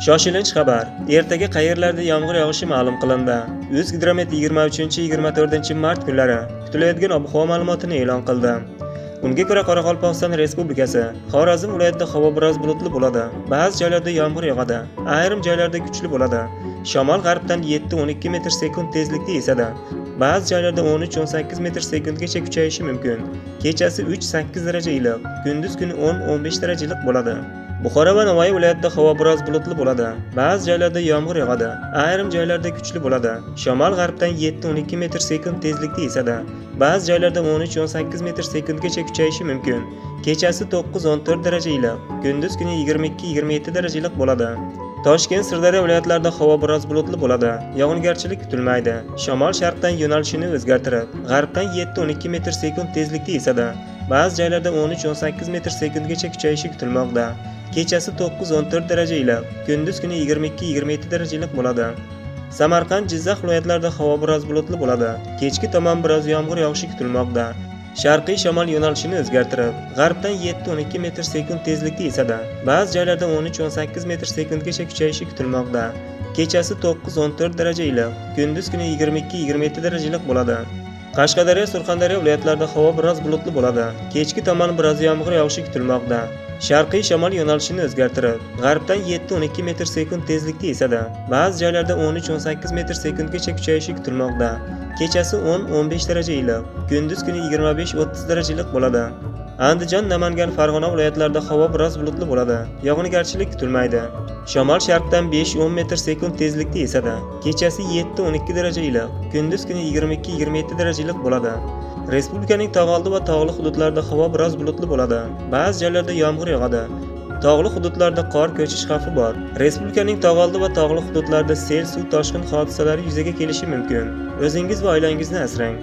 Shoshilinch xabar. Ertaga qayerlarda yomg'ir yog'ishi ma'lum qilindi. O'zgidromet 23-24 mart kunlari kutilayotgan ob-havo ma'lumotini e'lon qildi. Unga ko'ra Qoraqalpog'iston Respublikasi, Xorazm viloyatida havo biroz bulutli bo'ladi. Ba'zi joylarda yomg'ir yog'adi. Ayrim joylarda kuchli bo'ladi. Shamol-g'arbdan 7-12 metr/sekund tezlikda esadi. Ba'zi joylarda 13-18 metr/sekundgacha kuchayishi mumkin. Kechasi 3-8 daraja iliq, kunduz kuni 10-15 daraja iliq bo'ladi. Buxoro va Navoiy viloyatida havo biroz bulutli bo'ladi. Ba'zi joylarda yomg'ir yog'adi. Ayrim joylarda kuchli bo'ladi. Shamol-g'arbdan 7-12 metr/sekund tezlikda esadi. Ba'zi joylarda 13-18 metr/sekundgacha kuchayishi mumkin. Kechasi 9-14 daraja iliq, kunduz kuni 22-27 daraja iliq bo'ladi. Toshkent, Sirdaryo viloyatlarida havo biroz bulutli bo'ladi. Yog'ingarchilik kutilmaydi. Shamol sharqdan yo'nalishini o'zgartirib, g'arbdan 7-12 metr/sekund tezlikda esadi. Ba'zi joylarda 13-18 metr/sekundgacha kuchayishi kutilmoqda. Kechasi 9-14 daraja iliq, kunduz kuni 22-27 daraja iliq bo'ladi. Samarqand, Jizzax viloyatlarida havo biroz bulutli bo'ladi. Kechki tomon biroz yomg'ir yog'ishi kutilmoqda. Sharqiy shamol yo'nalishini o'zgartirib, g'arbdan 7-12 metr/sekund tezlikda esadi. Ba'zi joylarda 13-18 metr/sekundgacha kuchayishi kutilmoqda. Kechasi 9-14 daraja iliq, kunduz kuni 22-27 daraja iliq bo'ladi. Qashqadaryo, Surxondaryo viloyatlarida havo biroz bulutli bo'ladi. Kechki tomon biroz yomg'ir yog'ishi kutilmoqda. Sharqiy shamol yo'nalishini o'zgartirib, g'arbdan 7-12 metr/sekund tezlikda esadi. Ba'zi joylarda 13-18 metr/sekundgacha kuchayishi kutilmoqda. Kechasi 10-15 daraja iliq, kunduz kuni 25-30 daraja iliq bo'ladi. Andijon, Namangan, Farg'ona viloyatlarida havo biroz bulutli bo'ladi. Yog'ingarchilik kutilmaydi. Shamol sharqdan 5-10 metr/sekund tezlikda esadi. Kechasi 7-12 daraja iliq, kunduz kuni 22-27 daraja iliq bo'ladi. Respublikaning tog'oldi va tog'li hududlarida havo biroz bulutli bo'ladi. Ba'zi joylarda yomg'ir yog'adi. Tog'li hududlarda qor ko'chish xavfi bor. Respublikaning tog'oldi va tog'li hududlarida sel, suv toshqin hodisalari yuzaga kelishi mumkin. O'zingiz va oilangizni asrang.